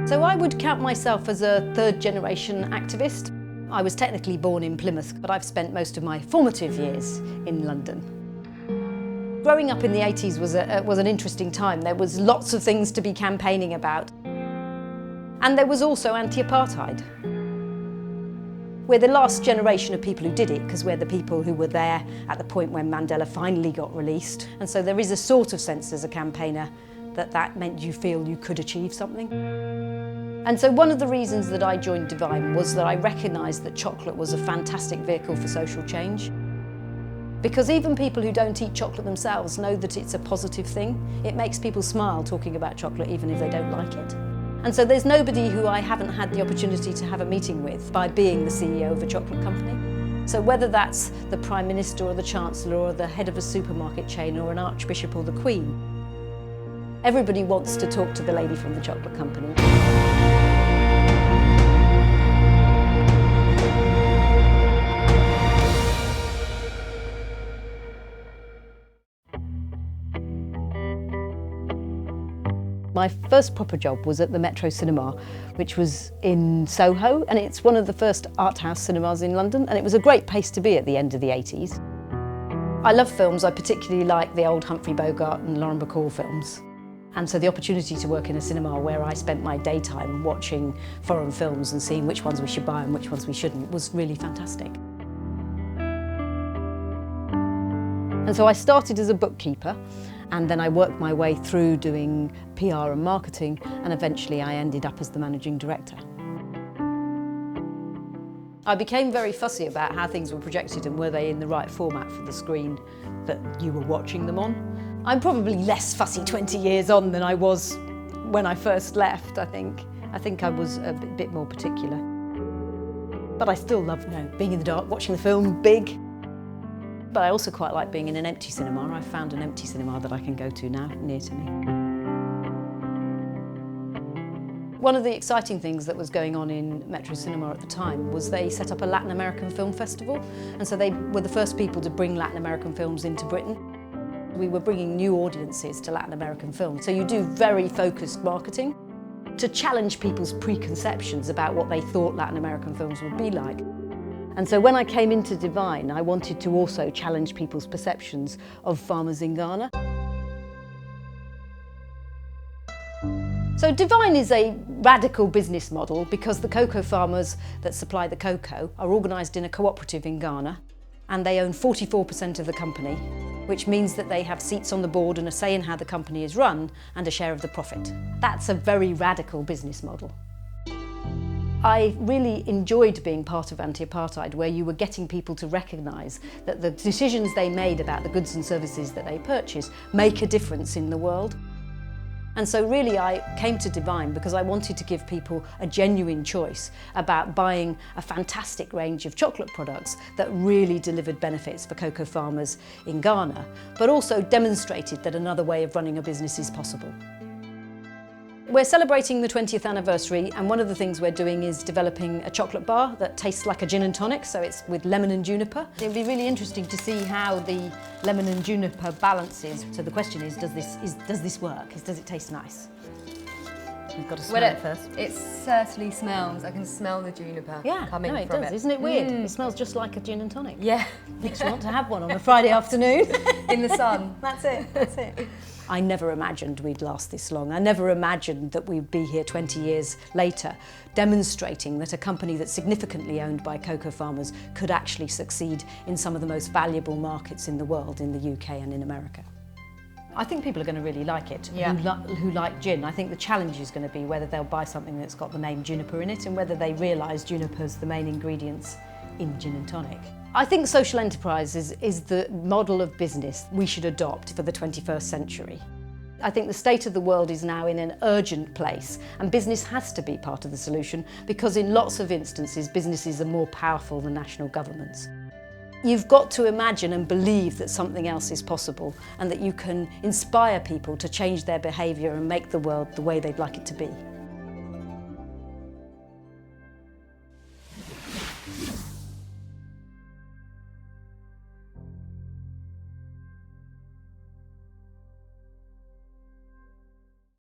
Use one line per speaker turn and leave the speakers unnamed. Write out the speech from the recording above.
So I would count myself as a third-generation activist. I was technically born in Plymouth, but I've spent most of my formative years in London. Growing up in the 80s was an interesting time. There was lots of things to be campaigning about. And there was also anti-apartheid. We're the last generation of people who did it, because we're the people who were there at the point when Mandela finally got released. And so there is a sort of sense as a campaigner that meant you feel you could achieve something. And so one of the reasons that I joined Divine was that I recognised that chocolate was a fantastic vehicle for social change. Because even people who don't eat chocolate themselves know that it's a positive thing. It makes people smile talking about chocolate even if they don't like it. And so there's nobody who I haven't had the opportunity to have a meeting with by being the CEO of a chocolate company. So whether that's the Prime Minister or the Chancellor or the head of a supermarket chain or an Archbishop or the Queen, everybody wants to talk to the lady from the chocolate company. My first proper job was at the Metro Cinema, which was in Soho, and it's one of the first art house cinemas in London, and it was a great place to be at the end of the 80s. I love films. I particularly like the old Humphrey Bogart and Lauren Bacall films. And so the opportunity to work in a cinema where I spent my daytime watching foreign films and seeing which ones we should buy and which ones we shouldn't was really fantastic. And so I started as a bookkeeper, and then I worked my way through doing PR and marketing, and eventually I ended up as the managing director. I became very fussy about how things were projected and were they in the right format for the screen that you were watching them on. I'm probably less fussy 20 years on than I was when I first left, I think. I think I was a bit more particular. But I still love, being in the dark, watching the film big. But I also quite like being in an empty cinema. I've found an empty cinema that I can go to now, near to me. One of the exciting things that was going on in Metro Cinema at the time was they set up a Latin American film festival, and so they were the first people to bring Latin American films into Britain. We were bringing new audiences to Latin American films, so you do very focused marketing to challenge people's preconceptions about what they thought Latin American films would be like. And so when I came into Divine, I wanted to also challenge people's perceptions of farmers in Ghana. So Divine is a radical business model because the cocoa farmers that supply the cocoa are organised in a cooperative in Ghana, and they own 44% of the company, which means that they have seats on the board and a say in how the company is run and a share of the profit. That's a very radical business model. I really enjoyed being part of anti-apartheid, where you were getting people to recognise that the decisions they made about the goods and services that they purchase make a difference in the world. And so really I came to Divine because I wanted to give people a genuine choice about buying a fantastic range of chocolate products that really delivered benefits for cocoa farmers in Ghana, but also demonstrated that another way of running a business is possible. We're celebrating the 20th anniversary, and one of the things we're doing is developing a chocolate bar that tastes like a gin and tonic, so it's with lemon and juniper. It'll be really interesting to see how the lemon and juniper balances. So the question is, does this work? Does it taste nice? We've got to smell it first.
It certainly smells. I can smell the juniper coming from it.
It does. Isn't it weird? It smells just like a gin and tonic.
Yeah.
Makes you want to have one on a Friday afternoon.
In the sun.
That's it. I never imagined we'd last this long. I never imagined that we'd be here 20 years later demonstrating that a company that's significantly owned by cocoa farmers could actually succeed in some of the most valuable markets in the world, in the UK and in America. I think people are going to really like it, who like gin. I think the challenge is going to be whether they'll buy something that's got the name juniper in it and whether they realise juniper's the main ingredients in gin and tonic. I think social enterprise is the model of business we should adopt for the 21st century. I think the state of the world is now in an urgent place, and business has to be part of the solution because in lots of instances businesses are more powerful than national governments. You've got to imagine and believe that something else is possible and that you can inspire people to change their behaviour and make the world the way they'd like it to be.